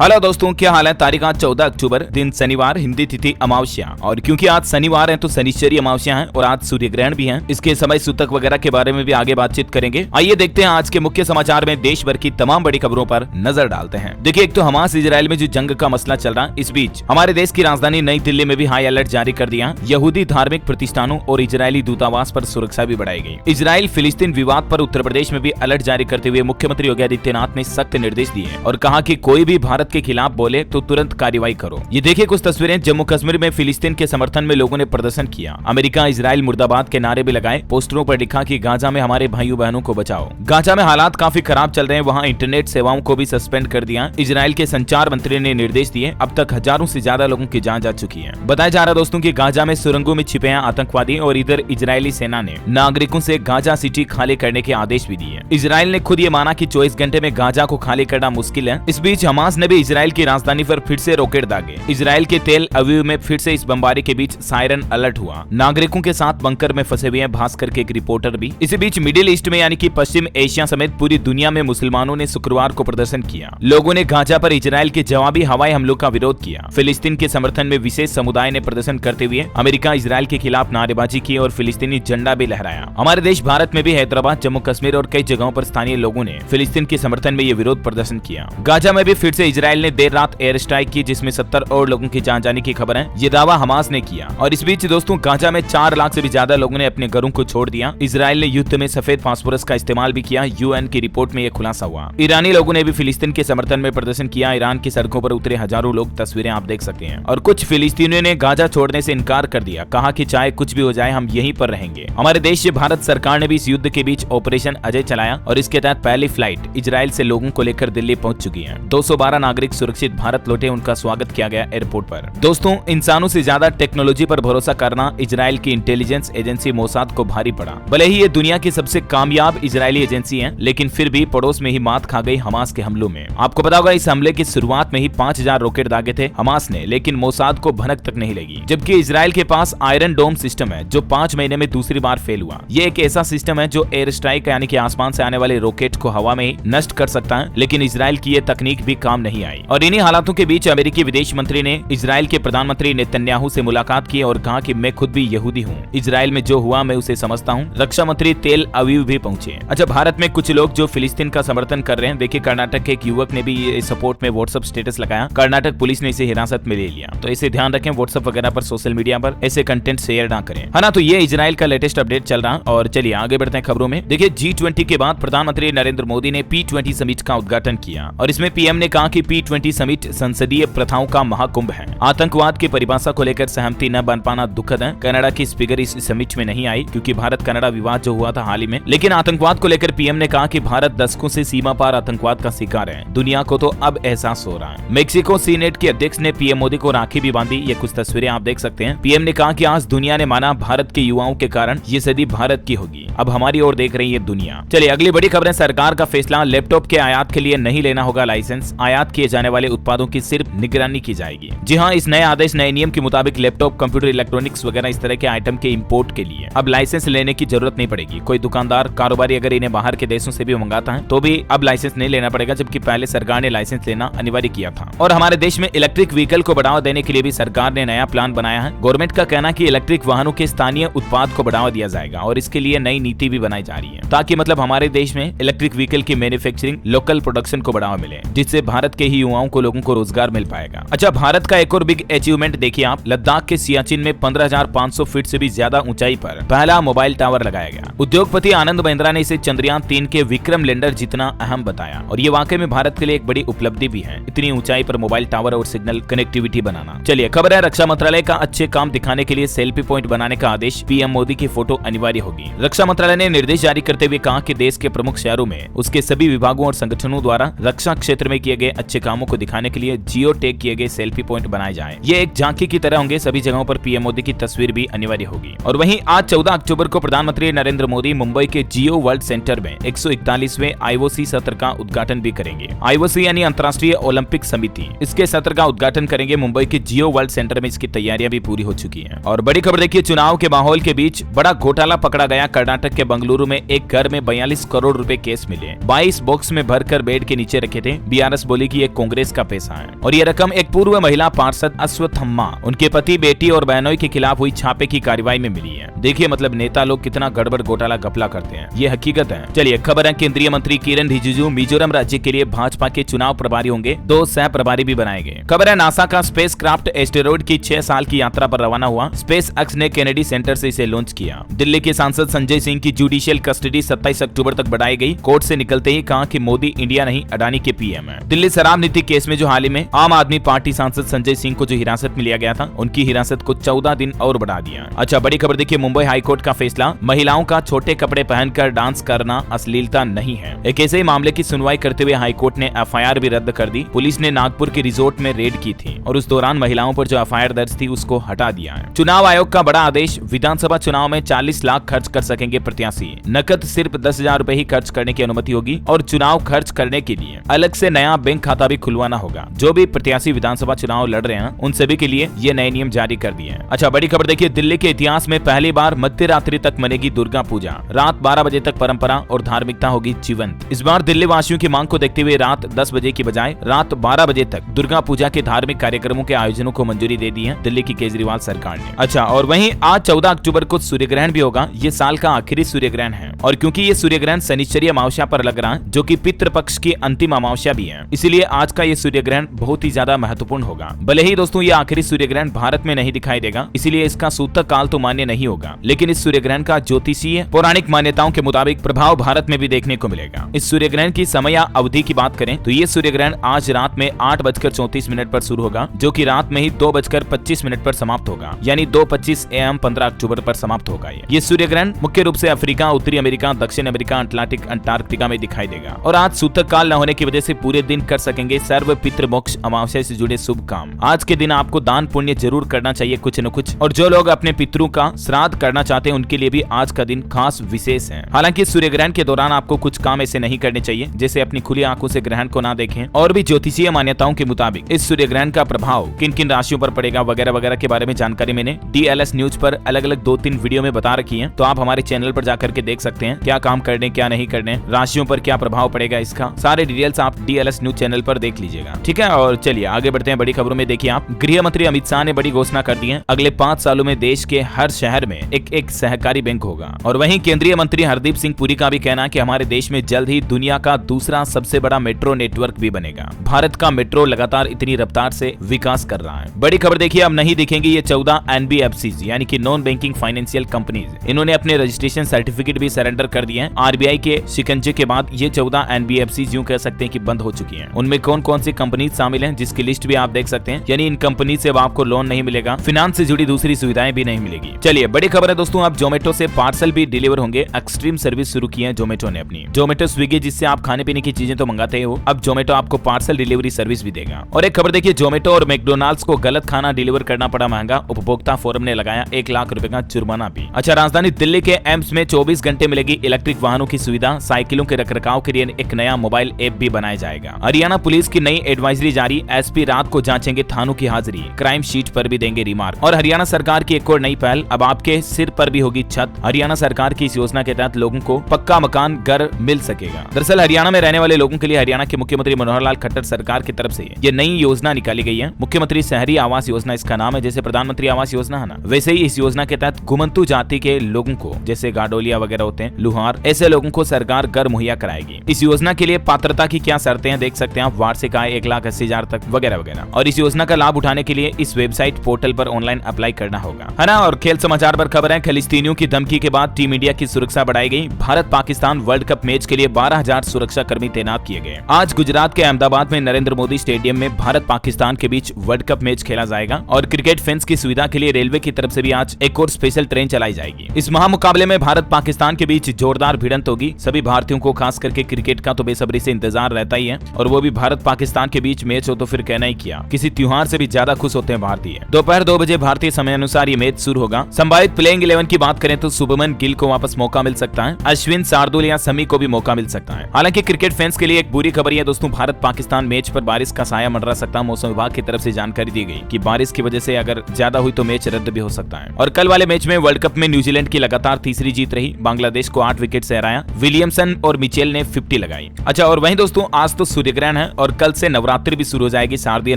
Hello दोस्तों, क्या हाल है। तारीख आज 14 अक्टूबर, दिन शनिवार, हिंदी तिथि अमावस्या। और क्योंकि आज शनिवार है तो शनिश्चरी अमावस्या है और आज सूर्य ग्रहण भी है। इसके समय सूतक वगैरह के बारे में भी आगे बातचीत करेंगे। आइए देखते हैं आज के मुख्य समाचार में देश भर की तमाम बड़ी खबरों पर नजर डालते हैं। देखिए, एक तो हमास इजराइल में जो जंग का मसला चल रहा है, इस बीच हमारे देश की राजधानी नई दिल्ली में भी हाई अलर्ट जारी कर दिया। यहूदी धार्मिक प्रतिष्ठानों और इजरायली दूतावास पर सुरक्षा भी बढ़ाई गई। इजराइल फिलिस्तीन विवाद पर उत्तर प्रदेश में भी अलर्ट जारी करते हुए मुख्यमंत्री योगी आदित्यनाथ ने सख्त निर्देश दिए और कहा कि कोई भी भारत के खिलाफ बोले तो तुरंत कार्रवाई करो। ये देखिए कुछ तस्वीरें। जम्मू कश्मीर में फिलिस्तीन के समर्थन में लोगों ने प्रदर्शन किया। अमेरिका इजराइल मुर्दाबाद के नारे भी लगाए। पोस्टरों पर लिखा कि गाजा में हमारे भाइयों बहनों को बचाओ। गाजा में हालात काफी खराब चल रहे हैं, वहां इंटरनेट सेवाओं को भी सस्पेंड कर दिया। इजराइल के संचार मंत्री ने निर्देश दिए। अब तक हजारों से ज्यादा लोगों की जान जा चुकी है। बताया जा रहा दोस्तों की गाजा में सुरंगों में छिपे हैं आतंकवादी और इधर इजरायली सेना ने नागरिकों से गाजा सिटी खाली करने के आदेश भी दिए। इजराइल ने खुद ये माना कि 24 घंटे में गाजा को खाली करना मुश्किल है। इस बीच हमास ने भी इजराइल की राजधानी पर फिर से रॉकेट दागे। इजराइल के तेल अवीव में फिर से इस बमबारी के बीच सायरन अलर्ट हुआ। नागरिकों के साथ बंकर में फंसे हुए हैं भास्कर के एक रिपोर्टर भी। इसी बीच मिडिल ईस्ट में यानी कि पश्चिम एशिया समेत पूरी दुनिया में मुसलमानों ने शुक्रवार को प्रदर्शन किया। लोगों ने गाजा पर इजराइल के जवाबी हवाई हमलों का विरोध किया। फिलिस्तीन के समर्थन में विशेष समुदाय ने प्रदर्शन करते हुए अमेरिका इजराइल के खिलाफ नारेबाजी की और फिलिस्तीनी झंडा भी लहराया। हमारे देश भारत में भी हैदराबाद, जम्मू कश्मीर और कई जगहों पर स्थानीय लोगों ने फिलिस्तीन के समर्थन में ये विरोध प्रदर्शन किया। गाजा में भी फिर से इजराइल ने देर रात एयर स्ट्राइक की, जिसमें 70 और लोगों की जान जाने की खबर है। ये दावा हमास ने किया। और इस बीच दोस्तों गाजा में 4 लाख से भी ज्यादा लोगों ने अपने घरों को छोड़ दिया। इजराइल ने युद्ध में सफेद फास्फोरस का इस्तेमाल भी किया। यूएन की रिपोर्ट में यह खुलासा हुआ। ईरानी लोगों ने भी फिलिस्तीन के समर्थन में प्रदर्शन किया। ईरान की सड़कों पर उतरे हजारों लोग, तस्वीरें आप देख सकते हैं। और कुछ फिलिस्तीनियों ने गाजा छोड़ने से इनकार कर दिया, कहा कि चाहे कुछ भी हो जाए हम यहीं पर रहेंगे। हमारे देश से भारत सरकार ने भी इस युद्ध के बीच ऑपरेशन अजय चलाया और इसके तहत पहली फ्लाइट इजराइल से लोगों को लेकर दिल्ली पहुंच चुकी है। 212 नागरिक सुरक्षित भारत लौटे, उनका स्वागत किया गया एयरपोर्ट पर। दोस्तों, इंसानों से ज्यादा टेक्नोलॉजी पर भरोसा करना इजराइल की इंटेलिजेंस एजेंसी मोसाद को भारी पड़ा। भले ही ये दुनिया की सबसे कामयाब इजरायली एजेंसी है, लेकिन फिर भी पड़ोस में ही मात खा गई हमास के हमलों में। आपको पता होगा इस हमले की शुरुआत में ही 5000 रॉकेट दागे थे हमास ने, लेकिन मोसाद को भनक तक नहीं लगी। जबकि इजराइल के पास आयरन डोम सिस्टम है जो 5 महीने में दूसरी बार फेल हुआ। ये एक ऐसा सिस्टम है जो एयर स्ट्राइक यानी कि आसमान से आने वाले रॉकेट को हवा में ही नष्ट कर सकता है, लेकिन इजराइल की ये तकनीक भी काम नहीं आई। और इन्हीं हालातों के बीच अमेरिकी विदेश मंत्री ने इजराइल के प्रधानमंत्री नेतन्याहू से मुलाकात की और कहा कि मैं खुद भी यहूदी हूँ, इजराइल में जो हुआ मैं उसे समझता हूँ। रक्षा मंत्री तेल अवीव भी पहुंचे। अच्छा, भारत में कुछ लोग जो फिलिस्तीन का समर्थन कर रहे हैं, देखिए कर्नाटक के एक युवक ने भी ये सपोर्ट में व्हाट्सएप स्टेटस लगाया। कर्नाटक पुलिस ने इसे हिरासत में ले लिया। तो इसे ध्यान रखें, व्हाट्सएप वगैरह पर, सोशल मीडिया पर ऐसे कंटेंट शेयर ना करें, है ना। तो ये इजराइल का लेटेस्ट अपडेट चल रहा। और चलिए आगे बढ़ते हैं खबरों में। देखिए, G20 के बाद प्रधानमंत्री नरेंद्र मोदी ने P20 समिट का उद्घाटन किया और इसमें पीएम ने कहा कि P20 समिट संसदीय प्रथाओं का महाकुंभ है। आतंकवाद की परिभाषा को लेकर सहमति न बन पाना दुखद है। कनाडा की स्पीकर इस समिट में नहीं आई क्योंकि भारत कनाडा विवाद जो हुआ था हाल ही में। लेकिन आतंकवाद को लेकर पीएम ने कहा कि भारत दशकों से सीमा पार आतंकवाद का शिकार है। दुनिया को तो अब एहसास हो रहा है। मेक्सिको सीनेट के अध्यक्ष ने पीएम मोदी को राखी भी बांधी। ये कुछ तस्वीरें आप देख सकते हैं। पीएम ने कहा कि आज दुनिया ने माना भारत के युवाओं के कारण ये सदी भारत की होगी। अब हमारी ओर देख रही है दुनिया। चलिए अगली बड़ी खबरें। सरकार का फैसला, लैपटॉप के आयात के लिए नहीं लेना होगा लाइसेंस। आयात किए जाने वाले उत्पादों की सिर्फ निगरानी की जाएगी। जी हाँ, इस नए आदेश, नए नियम के मुताबिक लैपटॉप, कंप्यूटर, इलेक्ट्रॉनिक्स वगैरह इस तरह के आइटम के इंपोर्ट के लिए अब लाइसेंस लेने की जरूरत नहीं पड़ेगी। कोई दुकानदार, कारोबारी अगर इन्हें बाहर के देशों से भी मंगाता है तो भी अब लाइसेंस नहीं लेना पड़ेगा, जबकि पहले सरकार ने लाइसेंस लेना अनिवार्य किया था। और हमारे देश में इलेक्ट्रिक व्हीकल को बढ़ावा देने के लिए भी सरकार ने नया प्लान बनाया है। गवर्नमेंट का कहना कि इलेक्ट्रिक वाहनों के स्थानीय उत्पाद को बढ़ावा दिया जाएगा और इसके लिए नई नीति भी बनाई जा रही है, ताकि मतलब हमारे देश में इलेक्ट्रिक व्हीकल की मैन्युफैक्चरिंग, लोकल प्रोडक्शन को बढ़ावा मिले, जिससे भारत के ही युवाओं को, लोगों को रोजगार मिल पाएगा। अच्छा, भारत का एक और बिग अचीवमेंट देखिए आप। लद्दाख के सियाचिन में 15,500 फीट से भी ज्यादा ऊंचाई पर पहला मोबाइल टावर लगाया गया। उद्योगपति आनंद महिंद्रा ने इसे चंद्रयान 3 के विक्रम लैंडर जितना अहम बताया और ये वाकई में भारत के लिए एक बड़ी उपलब्धि भी है, इतनी ऊंचाई पर मोबाइल टावर और सिग्नल कनेक्टिविटी बनाना। चलिए खबर है, रक्षा मंत्रालय का अच्छे काम दिखाने के लिए सेल्फी पॉइंट बनाने का आदेश, पीएम मोदी की फोटो अनिवार्य होगी। रक्षा मंत्रालय ने निर्देश जारी करते हुए कहा कि देश के प्रमुख शहरों में उसके सभी विभागों और संगठनों द्वारा रक्षा क्षेत्र में किए गए अच्छे कामों को दिखाने के लिए जियो टैग किए गए सेल्फी पॉइंट बनाए जाएं। ये एक झांकी की तरह होंगे। सभी जगहों पर पीएम मोदी की तस्वीर भी अनिवार्य होगी। और वहीं आज 14 अक्टूबर को प्रधानमंत्री नरेंद्र मोदी मुंबई के जियो वर्ल्ड सेंटर में 141वें आईओसी सत्र का उद्घाटन भी करेंगे। आईओसी यानी अंतर्राष्ट्रीय ओलंपिक समिति इसके सत्र का उद्घाटन करेंगे। मुंबई के जियो वर्ल्ड सेंटर में इसकी तैयारियां भी पूरी हो चुकी हैं। और बड़ी खबर देखिए, चुनाव के माहौल के बीच बड़ा घोटाला पकड़ा गया कर्नाटक कर्नाटक के बंगलुरु में एक घर में 42 करोड़ रुपए केस मिले। 22 बॉक्स में भरकर बेड के नीचे रखे थे। बीआरएस बोली कि ये कांग्रेस का पैसा है और ये रकम एक पूर्व महिला पार्षद अश्वत्थम्मा, उनके पति, बेटी और बहनोई के खिलाफ हुई छापे की कार्रवाई में मिली है। देखिए मतलब नेता लोग कितना गड़बड़ घोटाला घपला करते हैं, ये हकीकत है। चलिए खबर है, केंद्रीय मंत्री किरेन रिजिजू मिजोरम राज्य के लिए भाजपा के चुनाव प्रभारी होंगे। 2 सह प्रभारी भी बनाए गए। खबर है, नासा का स्पेस क्राफ्ट एस्टेरॉयड की 6 साल की यात्रा पर रवाना हुआ। स्पेस एक्स ने केनेडी सेंटर से इसे लॉन्च किया। दिल्ली के सांसद संजय सिंह की जुडिशियल कस्टडी 27 अक्टूबर तक बढ़ाई गई। कोर्ट से निकलते ही कहा कि मोदी इंडिया नहीं अडानी के पीएम है। दिल्ली शराब नीति केस में जो हाल ही में आम आदमी पार्टी सांसद संजय सिंह को जो हिरासत में लिया गया था, उनकी हिरासत को 14 दिन और बढ़ा दिया। अच्छा, बड़ी खबर देखिए, मुंबई हाईकोर्ट का फैसला, महिलाओं का छोटे कपड़े पहनकर डांस करना अश्लीलता नहीं है। एक ऐसे ही मामले की सुनवाई करते हुए हाईकोर्ट ने एफआईआर भी रद्द कर दी। पुलिस ने नागपुर के रिजोर्ट में रेड की थी और उस दौरान महिलाओं पर जो एफआईआर दर्ज थी उसको हटा दिया है। चुनाव आयोग का बड़ा आदेश, विधानसभा चुनाव में 40 लाख खर्च कर सकेंगे प्रत्याशी। नकद सिर्फ 10,000 रुपए ही खर्च करने की अनुमति होगी और चुनाव खर्च करने के लिए अलग से नया बैंक खाता भी खुलवाना होगा। जो भी प्रत्याशी विधानसभा चुनाव लड़ रहे हैं उन सभी के लिए ये नए नियम जारी कर दिए हैं। अच्छा, बड़ी खबर देखिए, दिल्ली के इतिहास में पहली बार मध्य रात्रि तक मनेगी दुर्गा पूजा। रात 12 बजे तक परंपरा और धार्मिकता होगी जीवंत। इस बार दिल्ली वासियों की मांग को देखते हुए रात 10 बजे की बजाय रात 12 बजे तक दुर्गा पूजा के धार्मिक कार्यक्रमों के आयोजनों को मंजूरी दे दी है दिल्ली की केजरीवाल सरकार ने। अच्छा, और वहीं आज 14 अक्टूबर को सूर्य ग्रहण भी होगा। ये साल का आखिरी सूर्य ग्रहण है और क्योंकि ये सूर्य ग्रहण शनिश्चरी अमावस्या पर लग रहा है, जो कि पितृपक्ष की अंतिम अमावस्या भी है, इसीलिए आज का ये सूर्य ग्रहण बहुत ही ज्यादा महत्वपूर्ण होगा। भले ही दोस्तों ये आखिरी सूर्य ग्रहण भारत में नहीं दिखाई देगा, इसीलिए इसका सूतक काल तो मान्य नहीं होगा, लेकिन इस सूर्य ग्रहण का ज्योतिषीय पौराणिक मान्यताओं के मुताबिक प्रभाव भारत में भी देखने को मिलेगा। इस सूर्य ग्रहण की समय अवधि की बात करें तो ये सूर्य ग्रहण आज रात में 8:34 पर शुरू होगा, जो कि रात में ही 2:25 पर समाप्त होगा, यानी 2:25 AM 15 अक्टूबर पर समाप्त होगा। ये सूर्य ग्रहण मुख्य रूप से अफ्रीका, उत्तरी अमेरिका, दक्षिण अमेरिका, अटलांटिक, अंटार्कटिका में दिखाई देगा। और आज सूतक काल न होने की वजह से पूरे दिन कर सकेंगे सर्व पितृ मोक्ष अमावस्या से जुड़े शुभ काम। आज के दिन आपको दान पुण्य जरूर करना चाहिए कुछ न कुछ, और जो लोग अपने पितरों का श्राद्ध करना चाहते हैं उनके लिए भी आज का दिन खास विशेष है। हालांकि सूर्य ग्रहण के दौरान आपको कुछ काम ऐसे नहीं करने चाहिए, जैसे अपनी खुली आंखों से ग्रहण को ना देखें, और भी ज्योतिषीय मान्यताओं के मुताबिक इस सूर्य ग्रहण का प्रभाव किन किन राशियों पर पड़ेगा वगैरह वगैरह के बारे में जानकारी मैंने DLS न्यूज पर अलग अलग 2-3 वीडियो में बता रखी है, तो आप हमारे चैनल पर जाकर के देख सकते हैं क्या काम करने क्या नहीं करने, राशियों पर क्या प्रभाव पड़ेगा, इसका सारे डिटेल्स आप DLS न्यूज चैनल पर देख लीजिएगा। ठीक है, और चलिए आगे बढ़ते हैं बड़ी खबरों में। देखिए आप, गृह मंत्री अमित शाह ने बड़ी घोषणा कर दी है, अगले 5 सालों में देश के हर शहर में एक सहकारी बैंक होगा। और वहीं केंद्रीय मंत्री हरदीप सिंह पुरी का भी कहना है कि हमारे देश में जल्द ही दुनिया का दूसरा सबसे बड़ा मेट्रो नेटवर्क भी बनेगा। भारत का मेट्रो लगातार इतनी रफ्तार से विकास कर रहा है। बड़ी खबर देखिए, अब नहीं दिखेंगी ये 14 NBFCs यानी कि नॉन बैंकिंग फाइनेंशियल कंपनीज। इन्होंने अपने रजिस्ट्रेशन सर्टिफिकेट भी सरेंडर कर दिए हैं। RBI के शिकंजे के बाद ये 14 NBFCs यूं कह सकते हैं कि बंद हो चुकी हैं। उनमें कौन कौन सी कंपनीज शामिल हैं, जिसकी लिस्ट भी आप देख सकते हैं। यानी इन कंपनी से अब आपको लोन नहीं मिलेगा, फाइनेंस से जुड़ी दूसरी सुविधाएं भी नहीं मिलेगी। चलिए बड़ी खबर है दोस्तों, अब जोमेटो से पार्सल भी डिलीवर होंगे। एक्सट्रीम सर्विस शुरू की है जोमेटो ने अपनी। जोमेटो स्विगी जिससे आप खाने पीने की चीजें तो मंगाते हो, अब जोमेटो आपको पार्सल डिलीवरी सर्विस भी देगा। और एक खबर देखिए, जोमेटो और मैकडोनाल्ड्स को गलत खाना डिलीवर करना पड़ा महंगा, उपभोक्ता फोरम ने लगाया 1 लाख रुपए का जुर्माना भी। अच्छा, राजधानी दिल्ली के एम्स में 24 घंटे मिलेगी इलेक्ट्रिक वाहनों की सुविधा। साइकिलों के रखरखाव के लिए एक नया मोबाइल ऐप भी बनाया जाएगा। हरियाणा पुलिस की नई एडवाइजरी जारी, SP रात को जांचेंगे थानों की हाजिरी, क्राइम शीट पर भी देंगे रिमार्क। और हरियाणा सरकार की एक और नई पहल, अब आपके सिर पर भी होगी छत। हरियाणा सरकार की इस योजना के तहत लोगों को पक्का मकान घर मिल सकेगा। दरअसल हरियाणा में रहने वाले लोगों के लिए हरियाणा के मुख्यमंत्री मनोहर लाल खट्टर सरकार की तरफ से ये नई योजना निकाली गई है। मुख्यमंत्री शहरी आवास योजना इसका नाम है, जैसे प्रधानमंत्री आवास योजना है ना, वैसे ही इस योजना के तहत घुमंतु जाति के लोगों को, जैसे गाडोलिया वगैरह होते हैं, लुहार, ऐसे लोगों को सरकार घर मुहैया कराएगी। इस योजना के लिए पात्रता की क्या शर्तें हैं देख सकते हैं आप, वार्षिक आय 1,80,000 तक वगैरह वगैरह। और इस योजना का लाभ उठाने के लिए इस वेबसाइट पोर्टल पर ऑनलाइन अप्लाई करना होगा, है ना। और खेल समाचार पर खबर है, फिलिस्तीनियों की धमकी के बाद टीम इंडिया की सुरक्षा बढ़ाई गई। Bharat Pakistan world cup match के लिए 12,000 सुरक्षा कर्मी तैनात किए गए। आज गुजरात के अहमदाबाद में नरेंद्र मोदी स्टेडियम में भारत पाकिस्तान के बीच वर्ल्ड कप मैच खेला जाएगा। और क्रिकेट फैंस की सुविधा के लिए रेलवे की तरफ से भी आज एक और स्पेशल ट्रेन चलाई जाएगी। इस महामुकाबले में भारत पाकिस्तान के बीच जोरदार भिड़ंत होगी। सभी भारतीयों को खास करके क्रिकेट का तो बेसब्री से इंतजार रहता ही है, और वो भी भारत पाकिस्तान के बीच मैच हो तो फिर कहना ही क्या, किसी त्योहार से भी ज्यादा खुश होते हैं भारतीय। दोपहर 2 बजे भारतीय समय अनुसार ये मैच शुरू होगा। संभावित प्लेइंग 11 की बात करें तो शुभमन गिल को वापस मौका मिल सकता है, अश्विन, शार्दुल या समी को भी मौका मिल सकता है। हालांकि क्रिकेट फैंस के लिए एक बुरी खबर है दोस्तों, भारत पाकिस्तान मैच पर बारिश का साया मंडरा सकता है। मौसम विभाग की तरफ से जानकारी दी गई कि बारिश की वजह से अगर ज्यादा हुई तो मैच रद्द भी हो सकता है। और कल वाले मैच में वर्ल्ड कप में न्यूजीलैंड की लगातार तीसरी दूसरी जीत रही, बांग्लादेश को 8 विकेट से हराया। विलियमसन और मिचेल ने 50 लगाई। अच्छा, और वहीं दोस्तों आज तो सूर्य ग्रहण है और कल से नवरात्रि भी शुरू हो जाएगी, शारदीय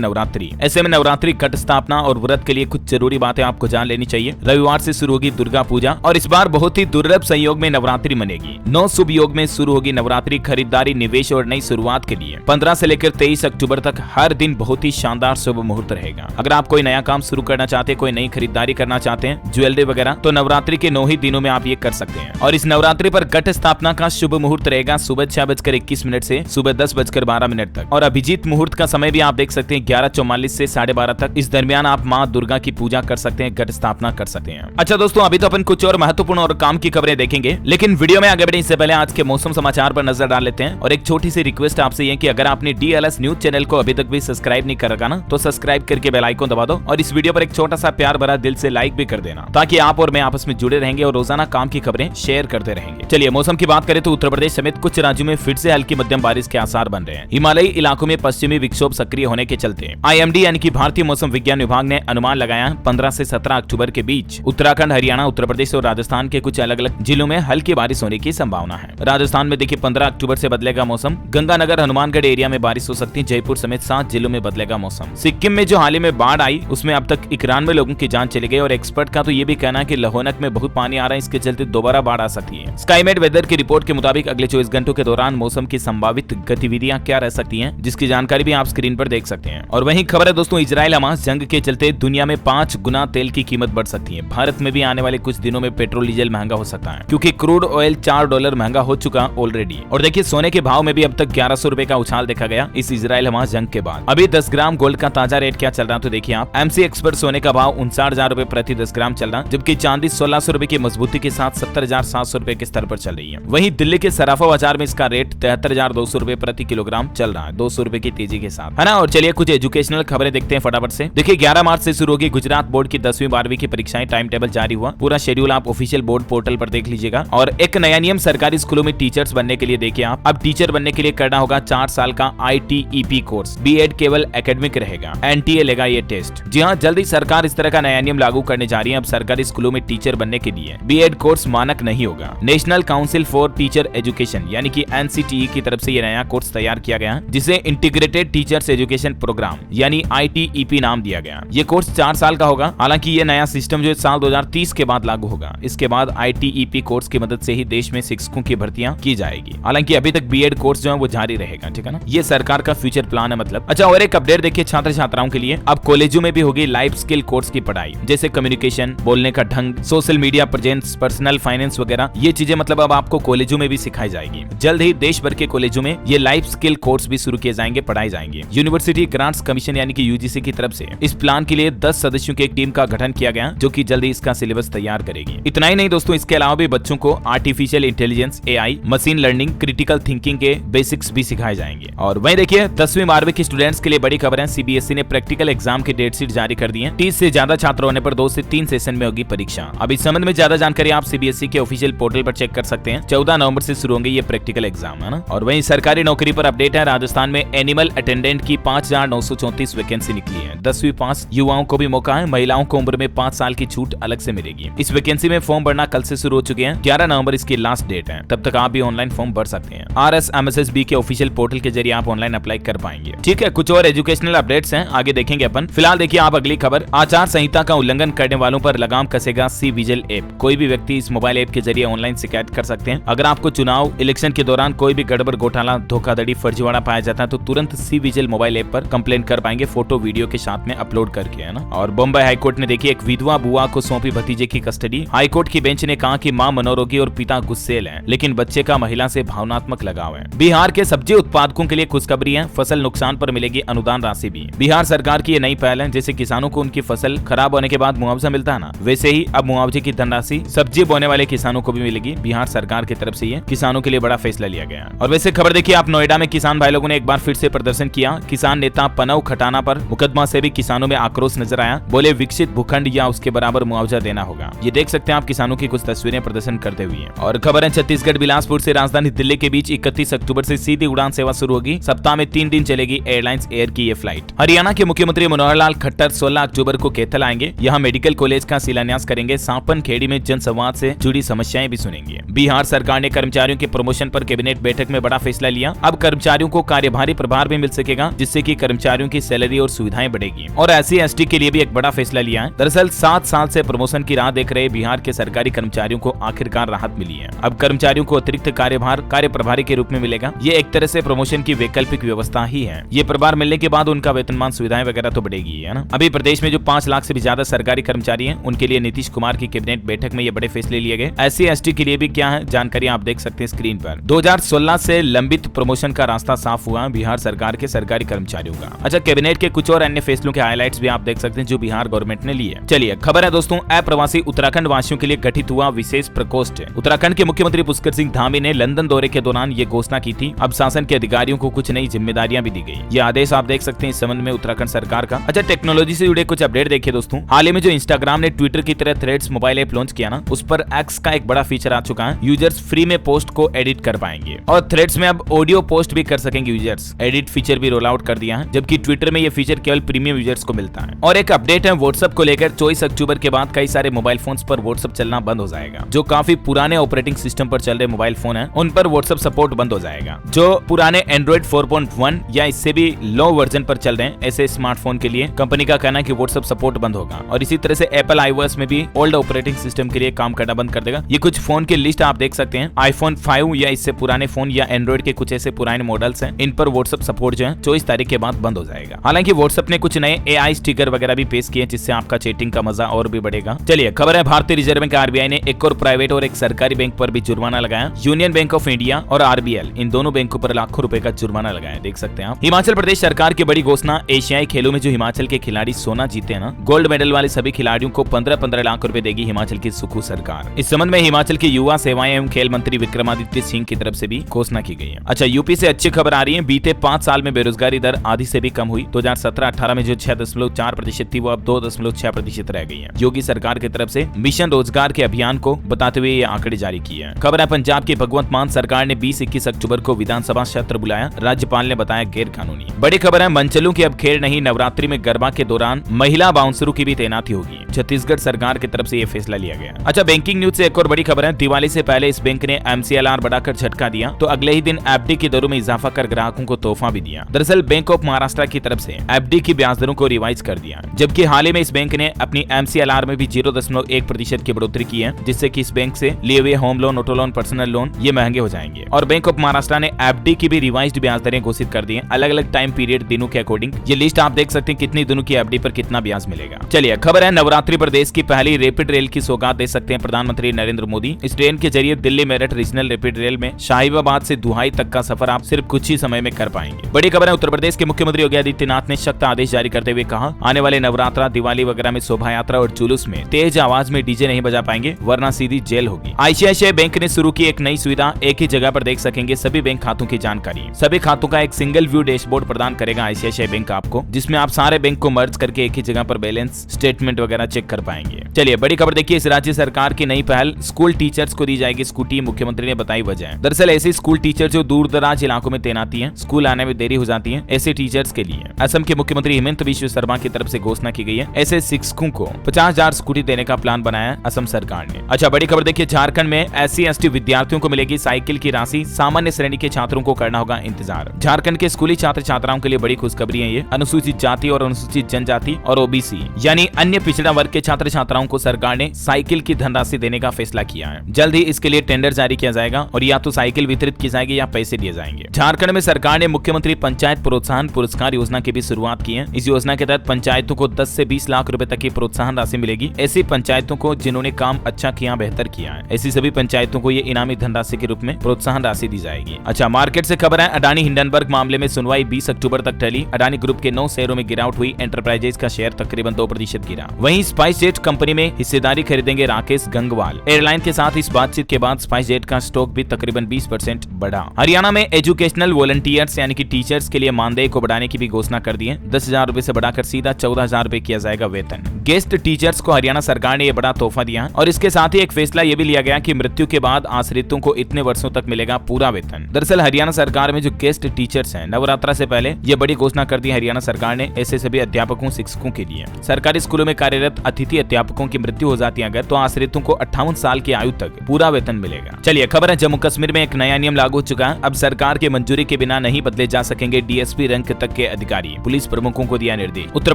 नवरात्रि। ऐसे में नवरात्रि घट स्थापना और व्रत के लिए कुछ जरूरी बातें आपको जान लेनी चाहिए। रविवार से शुरू होगी दुर्गा पूजा और इस बार बहुत ही दुर्लभ संयोग में नवरात्रि मनेगी। 9 शुभ योग में शुरू होगी नवरात्रि। खरीदारी, निवेश और नई शुरुआत के लिए 15 से लेकर 23 अक्टूबर तक हर दिन बहुत ही शानदार शुभ मुहूर्त रहेगा। अगर आप कोई नया काम शुरू करना चाहते हैं, कोई नई खरीदारी करना चाहते हैं, ज्वेलरी वगैरह, तो नवरात्रि के 9 ही दिनों में आप ये कर सकते हैं। और इस नवरात्रि पर घट स्थापना का शुभ मुहूर्त रहेगा सुबह 6:21 से सुबह 10:12 तक। और अभिजीत मुहूर्त का समय भी आप देख सकते हैं 11:44 से 12:30 तक। इस दरमियान आप माँ दुर्गा की पूजा कर सकते हैं, घट स्थापना कर सकते हैं। अच्छा दोस्तों, अभी तो अपन कुछ और महत्वपूर्ण और काम की खबरें देखेंगे, लेकिन वीडियो में आगे बढ़ने से पहले आज के मौसम समाचार पर नजर डाल लेते हैं। और एक छोटी सी रिक्वेस्ट आपसे ये कि अगर आपने DLS न्यूज चैनल को अभी तक भी सब्सक्राइब नहीं कर रखा ना, तो सब्सक्राइब करके बेल आइकन दबा दो और इस वीडियो पर एक छोटा सा प्यार भरा दिल से लाइक भी कर देना, ताकि आप और मैं आपस में जुड़े रहेंगे और रोजाना काम की खबरें शेयर करते रहेंगे। चलिए मौसम की बात करें तो उत्तर प्रदेश समेत कुछ राज्यों में फिर से हल्की मध्यम बारिश के आसार बन रहे हैं। हिमालयी इलाकों में पश्चिमी विक्षोभ सक्रिय होने के चलते IMD यानी कि भारतीय मौसम विज्ञान विभाग ने अनुमान लगाया 15 से 17 अक्टूबर के बीच उत्तराखंड, हरियाणा, उत्तर प्रदेश और राजस्थान के कुछ अलग अलग जिलों में हल्की बारिश होने की संभावना है। राजस्थान में देखिए 15 अक्टूबर से बदलेगा मौसम। गंगानगर, हनुमानगढ़ एरिया में बारिश हो सकती है। जयपुर समेत 7 जिलों में बदलेगा मौसम। सिक्किम में जो हाल ही में बाढ़ आई उसमें अब तक 91 लोगों की जान चली गई और एक्सपर्ट का तो ये भी कहना है कि लहोनक में बहुत पानी आ रहा है, इसके चलते दोबारा बाढ़ आ सकती है। स्काईमेट वेदर की रिपोर्ट के मुताबिक अगले 24 घंटों के दौरान मौसम की संभावित गतिविधियां क्या रह सकती हैं, जिसकी जानकारी भी आप स्क्रीन पर देख सकते हैं। और वहीं खबर है दोस्तों, इजराइल हमास जंग के चलते दुनिया में 5 गुना तेल की कीमत बढ़ सकती है। भारत में भी आने वाले कुछ दिनों में पेट्रोल डीजल महंगा हो सकता है, क्योंकि क्रूड ऑयल $4 महंगा हो चुका ऑलरेडी। और देखिए सोने के भाव में भी अब तक 1100 रुपए का उछाल देखा गया इस इजराइल हमास जंग के बाद। अभी 10 ग्राम गोल्ड का ताजा रेट क्या चल रहा है तो देखिए आप, MC एक्सपर्ट सोने का भाव 59,000 रुपए प्रति 10 ग्राम चल रहा, जबकि चांदी 1600 रुपए की मजबूती के साथ 70,700 रुपए के स्तर पर चल रही है। वहीं दिल्ली के सराफा बाजार में इसका रेट 73,200 रुपए प्रति किलोग्राम चल रहा है, 200 रुपए की तेजी के साथ, है ना। और चलिए कुछ एजुकेशनल खबरें देखते हैं फटाफट से। देखिए 11 मार्च से शुरू होगी गुजरात बोर्ड की 10वीं 12वीं की परीक्षाएं। टाइम टेबल जारी हुआ, पूरा शेड्यूल आप ऑफिशियल बोर्ड पोर्टल पर देख लीजिएगा। और एक नया नियम सरकारी स्कूलों में टीचर्स बनने के लिए देखिए आप, अब टीचर बनने के लिए करना होगा 4 साल का ITEP कोर्स। B.Ed केवल एकेडमिक रहेगा, NTA लेगा ये टेस्ट। जी हाँ, जल्दी सरकार इस तरह का नया नियम लागू करने जा रही है। अब सरकारी स्कूलों में टीचर बनने के लिए B.Ed कोर्स मानक नहीं होगा। National council for teacher education यानी कि NCTE की तरफ से ये नया कोर्स तैयार किया गया, जिसे इंटीग्रेटेड टीचर्स एजुकेशन प्रोग्राम यानी ITEP नाम दिया गया। ये कोर्स 4 साल का होगा। हालांकि ये नया सिस्टम जो साल 2030 के बाद लागू होगा। इसके बाद ITEP कोर्स की मदद से ही देश में शिक्षकों की भर्तियां की जाएगी। हालांकि अभी तक B.Ed कोर्स जो है वो जारी रहेगा, ठीक है ना। ये सरकार का फ्यूचर प्लान है मतलब। अच्छा, और एक अपडेट देखिए छात्र छात्राओं के लिए, अब कॉलेजों में भी होगी लाइफ स्किल कोर्स की पढ़ाई, जैसे कम्युनिकेशन, बोलने का ढंग, social media presence, personal finance वगैरह। ये चीजें मतलब अब आपको कॉलेजों में भी सिखाई जाएगी। जल्द ही देश भर के कॉलेजों में ये लाइफ स्किल कोर्स भी शुरू किए जाएंगे, पढ़ाए जाएंगे। यूनिवर्सिटी ग्रांट्स कमीशन यानी कि UGC की तरफ से इस प्लान के लिए 10 सदस्यों की एक टीम का गठन किया गया, जो कि जल्द ही इसका सिलेबस तैयार करेगी। इतना ही नहीं दोस्तों, इसके अलावा भी बच्चों को artificial intelligence, AI, machine learning, critical thinking के बेसिक्स भी सिखाए जाएंगे। और वहीं देखिए 10वीं 12वीं के स्टूडेंट्स के लिए बड़ी खबर है। CBSE ने प्रैक्टिकल एग्जाम की डेट शीट जारी कर दी है। 30 से ज्यादा छात्र होने पर 2 से 3 सेशन में होगी परीक्षा। अब इस संबंध में ज्यादा जानकारी आप CBSE के ऑफिशियल पोर्टल पर चेक कर सकते हैं। 14 नवंबर से शुरू होंगे ये प्रैक्टिकल एग्जाम, है ना। और वहीं सरकारी नौकरी पर अपडेट है। राजस्थान में एनिमल अटेंडेंट की 5,934 वैकेंसी निकली है। 10वीं पास युवाओं को भी मौका है। महिलाओं को उम्र में 5 साल की छूट अलग से मिलेगी। इस वैकेंसी में फॉर्म भरना कल से शुरू हो चुके हैं। 11 नवंबर इसकी लास्ट डेट है, तब तक आप भी ऑनलाइन फॉर्म भर सकते हैं। RSMSSB के ऑफिशियल पोर्टल के जरिए आप ऑनलाइन अप्लाई कर पाएंगे। ठीक है, कुछ और एजुकेशनल अपडेट्स हैं, आगे देखेंगे अपन। फिलहाल देखिए आप अगली खबर, आचार संहिता का उल्लंघन करने वालों पर लगाम कसेगा C-विजिल ऐप। कोई भी व्यक्ति इस मोबाइल ऐप के जरिए ऑनलाइन शिकायत कर सकते हैं। अगर आपको चुनाव इलेक्शन के दौरान कोई भी गड़बड़, घोटाला, धोखाधड़ी, फर्जीवाड़ा पाया जाता है तो तुरंत C-विजिल मोबाइल ऐप पर कंप्लेन कर पाएंगे, फोटो वीडियो के साथ में अपलोड करके, है ना। और बम्बई हाईकोर्ट ने देखिए एक विधवा बुआ को सौंपी भतीजे की कस्टडी। हाईकोर्ट की बेंच ने कहा कि मां मनोरोगी और पिता गुस्सेल हैं, लेकिन बच्चे का महिला से भावनात्मक लगाव है। बिहार के सब्जी उत्पादकों के लिए खुशखबरी है, फसल नुकसान पर मिलेगी अनुदान राशि भी। बिहार सरकार की ये नई पहल है। जैसे किसानों को उनकी फसल खराब होने के बाद मुआवजा मिलता है ना, वैसे ही अब मुआवजे की धनराशि सब्जी बोने वाले किसानों को भी मिलेगी। बिहार सरकार की तरफ से ये किसानों के लिए बड़ा फैसला लिया गया। और वैसे खबर देखिए आप, नोएडा में किसान भाई लोगों ने एक बार फिर से प्रदर्शन किया। किसान नेता पनव खटाना पर मुकदमा से भी किसानों में आक्रोश नजर आया। बोले विकसित भूखंड या उसके बराबर मुआवजा देना होगा। ये देख सकते हैं आप किसानों की कुछ तस्वीरें प्रदर्शन करते हुए। और खबर है छत्तीसगढ़ बिलासपुर से राजधानी दिल्ली के बीच 31 अक्टूबर से सीधी उड़ान सेवा शुरू होगी। सप्ताह में 3 दिन चलेगी एयरलाइंस एयर की ये फ्लाइट। हरियाणा के मुख्यमंत्री मनोहर लाल खट्टर 16 अक्टूबर को कैथल आएंगे। यहाँ मेडिकल कॉलेज का शिलान्यास करेंगे। सांपन खेड़ी में जनसंवाद से जुड़ी समस्याएं भी सुनेंगे। बिहार सरकार ने कर्मचारियों के प्रमोशन पर कैबिनेट बैठक में बड़ा फैसला लिया। अब कर्मचारियों को कार्यभारी प्रभार भी मिल सकेगा, जिससे कि कर्मचारियों की सैलरी और सुविधाएं बढ़ेगी। और SC/ST के लिए भी एक बड़ा फैसला लिया है। दरअसल 7 साल से प्रमोशन की राह देख रहे बिहार के सरकारी कर्मचारियों को आखिरकार राहत मिली है। अब कर्मचारियों को अतिरिक्त कार्यभार कार्य प्रभारी के रूप में मिलेगा। ये एक तरह से प्रमोशन की वैकल्पिक व्यवस्था ही है। ये प्रभार मिलने के बाद उनका वेतनमान सुविधाएं वगैरह तो बढ़ेगी, है ना। अभी प्रदेश में जो 5 लाख से भी ज्यादा सरकारी कर्मचारी हैं, उनके लिए नीतीश कुमार की कैबिनेट बैठक में ये बड़े फैसले लिए गए। SC/ST के लिए भी क्या है जानकारी आप देख सकते हैं स्क्रीन पर। 2016 से लंबित प्रमोशन का रास्ता साफ हुआ बिहार सरकार के सरकारी कर्मचारियों का। अच्छा, कैबिनेट के कुछ और अन्य फैसलों के हाइलाइट्स भी आप देख सकते हैं जो बिहार गवर्नमेंट ने लिए। चलिए खबर है दोस्तों, अप्रवासी उत्तराखंड वासियों के लिए गठित हुआ विशेष प्रकोष्ठ। उत्तराखंड के मुख्यमंत्री पुष्कर सिंह धामी ने लंदन दौरे के दौरान ये घोषणा की थी। अब शासन के अधिकारियों को कुछ नई जिम्मेदारियां भी दी गई। ये आदेश आप देख सकते हैं इस संबंध में उत्तराखंड सरकार का। अच्छा, टेक्नोलॉजी से जुड़े कुछ अपडेट देखिए दोस्तों। हाल ही में जो इंस्टाग्राम ने ट्विटर की तरह थ्रेड्स मोबाइल ऐप लॉन्च किया ना, उस पर एक्स का एक बड़ा फीचर आ चुका है। यूजर्स फ्री में पोस्ट को एडिट कर पाएंगे और थ्रेड्स में अब ऑडियो पोस्ट भी कर सकेंगे यूजर्स। एडिट फीचर भी रोल आउट कर दिया है, जबकि ट्विटर में ये फीचर केवल प्रीमियम यूजर्स को मिलता है। और एक अपडेट है व्हाट्सएप को लेकर। 24 अक्टूबर के बाद कई सारे मोबाइल फोन्स पर व्हाट्सएप चलना बंद हो जाएगा। जो काफी पुराने ऑपरेटिंग सिस्टम पर चल रहे मोबाइल फोन हैं, उन पर व्हाट्सएप सपोर्ट बंद हो जाएगा। जो पुराने एंड्रॉइड 4.1 या इससे भी लो वर्जन पर चल रहे हैं, ऐसे स्मार्टफोन के लिए कंपनी का कहना है कि व्हाट्सएप सपोर्ट बंद होगा। और इसी तरह से एप्पल iOS में भी ओल्ड ऑपरेटिंग सिस्टम के लिए काम करना बंद कर देगा। ये कुछ फोन की लिस्ट आप देख सकते हैं। iPhone 5 या इससे पुराने फोन या एंड्रॉइड के कुछ ऐसे पुराने मॉडल्स हैं, इन पर व्हाट्सएप सपोर्ट जो है 24 तारीख के बाद बंद हो जाएगा। हालांकि व्हाट्सएप ने कुछ नए AI स्टिकर वगैरह भी पेश किए, जिससे आपका चैटिंग का मजा और भी बढ़ेगा। चलिए खबर है, भारतीय रिजर्व बैंक RBI ने एक और प्राइवेट और एक सरकारी बैंक पर भी जुर्माना लगाया। यूनियन बैंक ऑफ इंडिया और RBL, इन दोनों बैंकों पर लाखों रुपए का जुर्माना लगाया, देख सकते हैं आप। हिमाचल प्रदेश सरकार की बड़ी घोषणा। एशियाई खेलों में जो हिमाचल के खिलाड़ी सोना जीते हैं ना, गोल्ड मेडल वाले सभी खिलाड़ियों को 15-15 लाख रुपए देगी हिमाचल की सुखू सरकार। इस संबंध में हिमाचल के युवा सेवाएं एवं खेल मंत्री विक्रमादित्य सिंह की तरफ से भी घोषणा की गई है। अच्छा, यूपी से अच्छी खबर आ रही है। बीते 5 साल में बेरोजगारी दर आधी से भी कम हुई। 2017-18 में जो 6.4% थी, वो अब 2.6% रह गई है। योगी सरकार की तरफ से मिशन रोजगार के अभियान को बताते हुए ये आंकड़े जारी किए हैं। खबर है, पंजाब की भगवंत मान सरकार ने 20-21 अक्टूबर को विधानसभा सत्र बुलाया। राज्यपाल ने बताया गैर कानूनी। बड़ी खबर है, मंचलों की अब खेल नहीं, नवरात्रि में गरबा के दौरान महिला बाउंसरों की भी तैनाती होगी। छत्तीसगढ़ सरकार की तरफ से यह फैसला लिया गया। अच्छा, बैंकिंग न्यूज से एक और बड़ी खबर है। दिवाली से पहले इस बैंक ने MCLR बढ़ाकर झटका दिया, तो अगले ही दिन FD की दरों में इजाफा कर ग्राहकों को तोहफा भी दिया। दरअसल बैंक ऑफ महाराष्ट्र की तरफ से FD की ब्याज दरों को रिवाइज कर दिया, जबकि हाल ही में इस बैंक ने अपनी MCLR में भी 0.1% की बढ़ोतरी की है, जिससे कि इस बैंक से लिए हुए home loan, auto loan, personal loan ये महंगे हो जाएंगे। और बैंक ऑफ महाराष्ट्र ने FD की भी रिवाइज्ड ब्याज दरें घोषित कर दी है, अलग अलग टाइम पीरियड दिनों के अकॉर्डिंग। ये लिस्ट आप देख सकते हैं कितनी दिनों की FD पर कितना ब्याज मिलेगा। चलिए खबर है, नवरात्रि पर देश की पहली रैपिड रेल की सौगात दे सकते हैं प्रधानमंत्री नरेंद्र मोदी। इस ट्रेन के जरिए Delhi Meerut regional rapid rail में शाहिबाबाद से दुहाई तक का सफर आप सिर्फ कुछ ही समय में कर पाएंगे। बड़ी खबर है, उत्तर प्रदेश के मुख्यमंत्री योगी आदित्यनाथ ने सख्त आदेश जारी करते हुए कहा, आने वाले नवरात्रा, दिवाली वगैरह में शोभा यात्रा और जुलूस में तेज आवाज में डीजे नहीं बजा पाएंगे, वरना सीधी जेल होगी। ICICI बैंक ने शुरू की एक नई सुविधा, एक ही जगह पर देख सकेंगे सभी बैंक खातों की जानकारी। सभी खातों का एक सिंगल व्यू डैशबोर्ड प्रदान करेगा ICICI बैंक आपको, जिसमें आप सारे बैंक को मर्ज करके एक ही जगह पर बैलेंस, स्टेटमेंट वगैरह चेक कर पाएंगे। चलिए बड़ी खबर देखिए, इस राज्य सरकार की नई पहल, स्कूल टीचर्स को दी जाएगी स्कूटी। मुख्यमंत्री ने बताई वजह। दरअसल ऐसे स्कूल टीचर जो दूर दराज इलाकों में तैनाती हैं, स्कूल आने में देरी हो जाती है, ऐसे टीचर्स के लिए असम के मुख्यमंत्री हेमंत बिश्व शर्मा की तरफ से घोषणा की गई है। ऐसे शिक्षकों को 50,000 स्कूटी देने का प्लान बनाया असम सरकार ने। अच्छा, बड़ी खबर देखिए, झारखंड में SC/ST विद्यार्थियों को मिलेगी साइकिल की राशि, सामान्य श्रेणी के छात्रों को करना होगा इंतजार। झारखंड के स्कूली छात्र छात्राओं के लिए बड़ी खुशखबरी है ये। अनुसूचित जाति और अनुसूचित जनजाति और OBC यानी अन्य पिछड़ा वर्ग के छात्र छात्राओं को सरकार ने साइकिल की धनराशि देने का फैसला किया है। जल्द ही इसके लिए टेंडर जारी किया जाएगा और या तो साइकिल वितरित की जाएगी या पैसे दिए जाएंगे। झारखंड में सरकार ने मुख्यमंत्री पंचायत प्रोत्साहन पुरस्कार योजना की भी शुरुआत की है। इस योजना के तहत पंचायतों को 10 से 20 लाख रुपए तक की प्रोत्साहन राशि मिलेगी। ऐसी पंचायतों को जिन्होंने काम अच्छा किया, बेहतर किया है, ऐसी सभी पंचायतों को ये इनामी धनराशि के रूप में प्रोत्साहन राशि दी जाएगी। अच्छा, मार्केट से खबर है, अडानी हिंडनबर्ग मामले में सुनवाई 20 अक्टूबर तक टली। अडानी ग्रुप के 9 शेयरों में गिरावट हुई, एंटरप्राइजेज का शेयर तकरीबन 2% गिरा। वहीं स्पाइस जेट कंपनी में हिस्सेदारी खरीदेंगे राकेश गंगवाल। एयरलाइन के साथ इस बातचीत के बाद स्पाइस जेट का स्टॉक भी तकरीबन 20% बढ़ा। हरियाणा में एजुकेशनल वॉलंटियर्स यानी कि टीचर्स के लिए मानदेय को बढ़ाने की भी घोषणा कर दी है। 10,000 रुपए से बढ़ाकर सीधा 14,000 रुपए किया जाएगा वेतन। गेस्ट टीचर्स को हरियाणा सरकार ने ये बड़ा तोहफा दिया और इसके साथ ही एक फैसला ये भी लिया गया कि मृत्यु के बाद आश्रितों को इतने वर्षों तक मिलेगा पूरा वेतन। दरअसल हरियाणा सरकार में जो गेस्ट टीचर्स हैं, नवरात्रा से पहले ये बड़ी घोषणा कर दी हरियाणा सरकार ने ऐसे सभी अध्यापकों शिक्षकों के लिए। सरकारी स्कूलों में कार्यरत अतिथि अध्यापकों की मृत्यु हो जाती है अगर, तो आश्रितों को 58 साल की आयु तक पूरा वेतन मिलेगा। चलिए खबर है, जम्मू कश्मीर में एक नया नियम लागू हो चुका है। अब सरकार की मंजूरी के बिना नहीं बदले जा सकेंगे डीएसपी रैंक तक के अधिकारी। पुलिस प्रमुखों को दिया निर्देश। उत्तर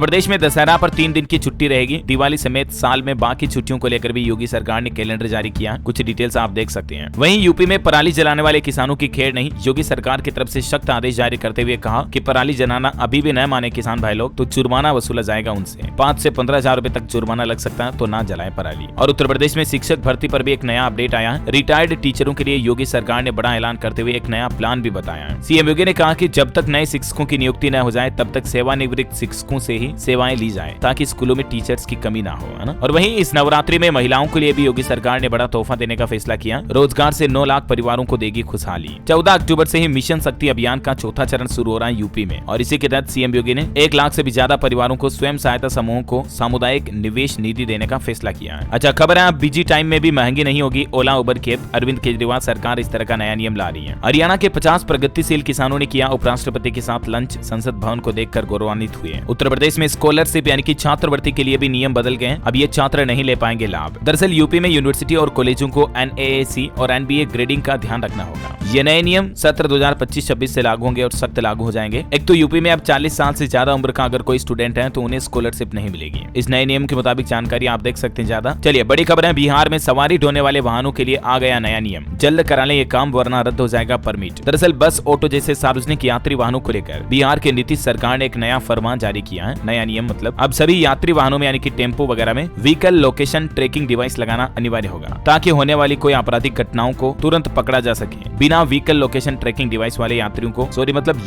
प्रदेश में दशहरा पर 3 दिन की छुट्टी रहेगी। दिवाली समेत साल में बाकी छुट्टियों को लेकर भी योगी सरकार ने कैलेंडर जारी किया। कुछ डिटेल्स आप देख सकते हैं। वहीं यूपी में पराली जलाने वाले किसानों की खेर नहीं। योगी सरकार की तरफ से सख्त आदेश जारी करते हुए कहा कि पराली जलाना अभी भी न माने किसान भाई लोग तो जुर्माना वसूला जाएगा उनसे। 5 से 15,000 रुपए तक जुर्माना लग सकता है, तो ना जलाएं पराली। और उत्तर प्रदेश में शिक्षक भर्ती पर भी एक नया अपडेट आया है। रिटायर्ड टीचरों के लिए योगी सरकार ने बड़ा ऐलान करते हुए एक नया प्लान भी बताया है। सीएम योगी ने कहा कि जब तक नए शिक्षकों की नियुक्ति न हो जाए तब तक सेवानिवृत्त शिक्षकों से ही सेवाएं ली जाए ताकि स्कूलों में टीचर्स की कमी ना हो, है ना। और वहीं इस नवरात्रि में महिलाओं के लिए भी योगी सरकार ने बड़ा तोहफा देने का फैसला किया। रोजगार से 9 लाख परिवारों को देगी खुशहाली। 14 अक्टूबर से ही मिशन शक्ति अभियान का चौथा चरण शुरू हो रहा है यूपी में और इसी के तहत सीएम योगी ने 1 लाख से भी ज्यादा परिवारों को स्वयं सहायता समूहों को सामुदायिक निवेश निधि देने का फैसला किया है। अच्छा खबर है, बिजी टाइम में भी महंगी नहीं होगी ओला उबर कैब। अरविंद केजरीवाल सरकार इस तरह का नया नियम ला रही है। हरियाणा के 50 प्रगतिशील किसानों ने किया उपराष्ट्रपति के साथ लंच। संसद भवन को देखकर गौरवान्वित हुए। उत्तर प्रदेश में स्कॉलरशिप यानी कि छात्रवृत्ति के लिए भी नियम बदल गए। अब ये छात्र नहीं ले पाएंगे लाभ। दरअसल यूपी में यूनिवर्सिटी और कॉलेजों को NAAC और NBA ग्रेडिंग का ध्यान रखना होगा। ये नए नियम सत्र 2025-26 से लागू होंगे और सख्त लागू हो जाएंगे। एक तो यूपी में अब 40 साल से ज्यादा उम्र का अगर कोई स्टूडेंट है तो उन्हें स्कॉलरशिप नहीं मिलेगी। इस नए नियम के मुताबिक जानकारी आप देख सकते हैं ज्यादा। चलिए बड़ी खबर है, बिहार में सवारी ढोने वाले वाहनों के लिए आ गया नया नियम। जल्द करा लें ये काम वरना रद्द हो जाएगा परमिट। दरअसल बस, ऑटो जैसे सार्वजनिक यात्री वाहनों को लेकर बिहार के नीतीश सरकार ने एक नया फरमान जारी किया है। नया नियम मतलब अब सभी यात्री वाहनों में यानी कि टेम्पो वगैरह में व्हीकल लोकेशन ट्रैकिंग डिवाइस लगाना अनिवार्य होगा ताकि होने वाली कोई आपराधिक घटनाओं को तुरंत पकड़ा जा सके। बिना व्हीकल लोकेशन ट्रैकिंग डिवाइस वाले यात्रियों को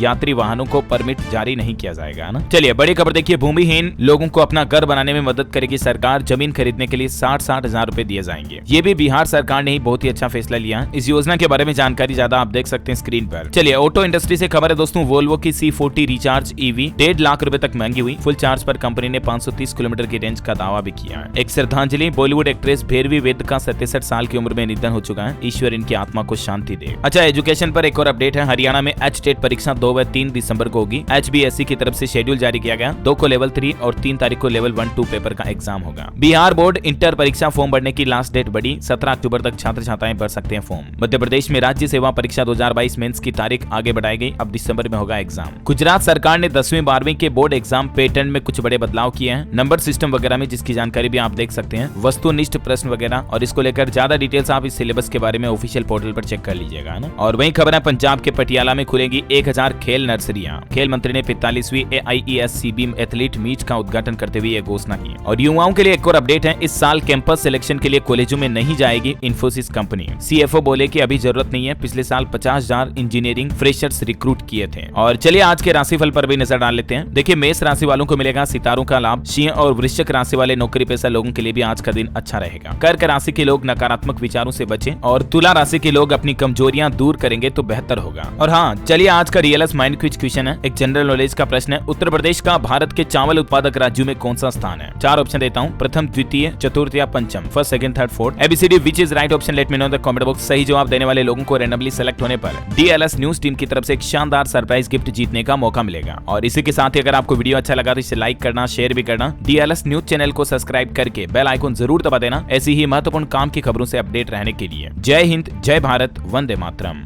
यात्री वाहनों को परमिट जारी नहीं किया जाएगा ना। चलिए बड़ी खबर देखिए, भूमिहीन लोगों को अपना घर बनाने में मदद करेगी सरकार। जमीन खरीदने के लिए 60-60 हजार रुपए दिए जाएंगे। ये भी बिहार सरकार ने ही बहुत ही अच्छा फैसला लिया। इस योजना के बारे में जानकारी ज्यादा आप देख सकते हैं स्क्रीन पर। चलिए ऑटो इंडस्ट्री से खबर है दोस्तों, वोल्वो की C40 रिचार्ज EV 1.5 लाख रुपए तक महंगी हुई। फुल चार्ज पर कंपनी ने 530 किलोमीटर की रेंज का दावा भी किया है। एक श्रद्धांजलि, बॉलीवुड एक्ट्रेस भैरवी वेद का 67 साल की उम्र में निधन हो चुका है। ईश्वर इनकी आत्मा को शांति दे। अच्छा एजुकेशन पर एक और अपडेट है। हरियाणा में HTET परीक्षा 2 व 3 दिसंबर को होगी। HBSE की तरफ से शेड्यूल जारी किया गया। 2 को लेवल 3 और 3 तारीख को लेवल 1-2 पेपर का एग्जाम होगा। बिहार बोर्ड इंटर परीक्षा फॉर्म भरने की लास्ट डेट बढ़ी। 17 अक्टूबर तक छात्र छात्राएं भर सकते हैं फॉर्म। मध्य प्रदेश में राज्य सेवा परीक्षा 2022 मेंस की तारीख आगे बढ़ाई गई। अब दिसंबर में होगा एग्जाम। गुजरात सरकार ने 10वीं 12वीं के बोर्ड एग्जाम पैटर्न में कुछ बड़े बदलाव किए हैं। नंबर सिस्टम वगैरह में, जिसकी जानकारी भी आप देख सकते हैं। वस्तुनिष्ठ प्रश्न वगैरह, और इसको लेकर ज्यादा डिटेल्स आप इस सिलेबस के बारे में ऑफिशियल पोर्टल पर चेक कर लीजिएगा ना। और वही खबर है, पंजाब के पटियाला में खुलेगी 1000 खेल नर्सरियां। खेल मंत्री ने 45वीं AIESCB एथलीट मीट का उद्घाटन करते हुए यह घोषणा की। और युवाओं के लिए एक और अपडेट है, इस साल कैंपस सिलेक्शन के लिए कॉलेजों में नहीं जाएगी इन्फोसिस कंपनी। CFO बोले कि अभी जरूरत नहीं है। पिछले साल 50,000 इंजीनियरिंग फ्रेशर्स रिक्रूट किए थे। और चलिए आज के राशिफल पर भी नजर डाल लेते हैं। देखिए मेष राशि वालों को मिलेगा सितारों का लाभ। सिंह और वृश्चिक राशि वाले नौकरी पेशा लोगों के लिए भी आज का दिन अच्छा रहेगा। कर्क राशि के लोग नकारात्मक विचारों से बचें और तुला राशि के लोग अपनी कमजोरियां दूर करेंगे तो बेहतर होगा। और हाँ चलिए आज का रियलस माइंड क्विज क्वेश्चन है, एक जनरल नॉलेज का प्रश्न है। उत्तर प्रदेश का भारत के चावल उत्पादक राज्यों में कौन सा स्थान है? 4 ऑप्शन देता हूँ, प्रथम, द्वितीय, चतुर्थ या पंचम। First, second, third, fourth. ABCD which is right option, let me know in the comment box. सही जवाब देने वाले लोगों को रैंडमली सेलेक्ट होने पर DLS न्यूज टीम की तरफ से एक शानदार सरप्राइज गिफ्ट जीतने का मौका मिलेगा। और इसी के साथ ही अगर आपको वीडियो अच्छा लगा तो इसे लाइक करना, शेयर भी करना। DLS न्यूज चैनल को सब्सक्राइब करके बेल आइकन जरूर दबा देना ऐसी ही महत्वपूर्ण काम की खबरों से अपडेट रहने के लिए। जय हिंद, जय भारत, वंदे मातरम।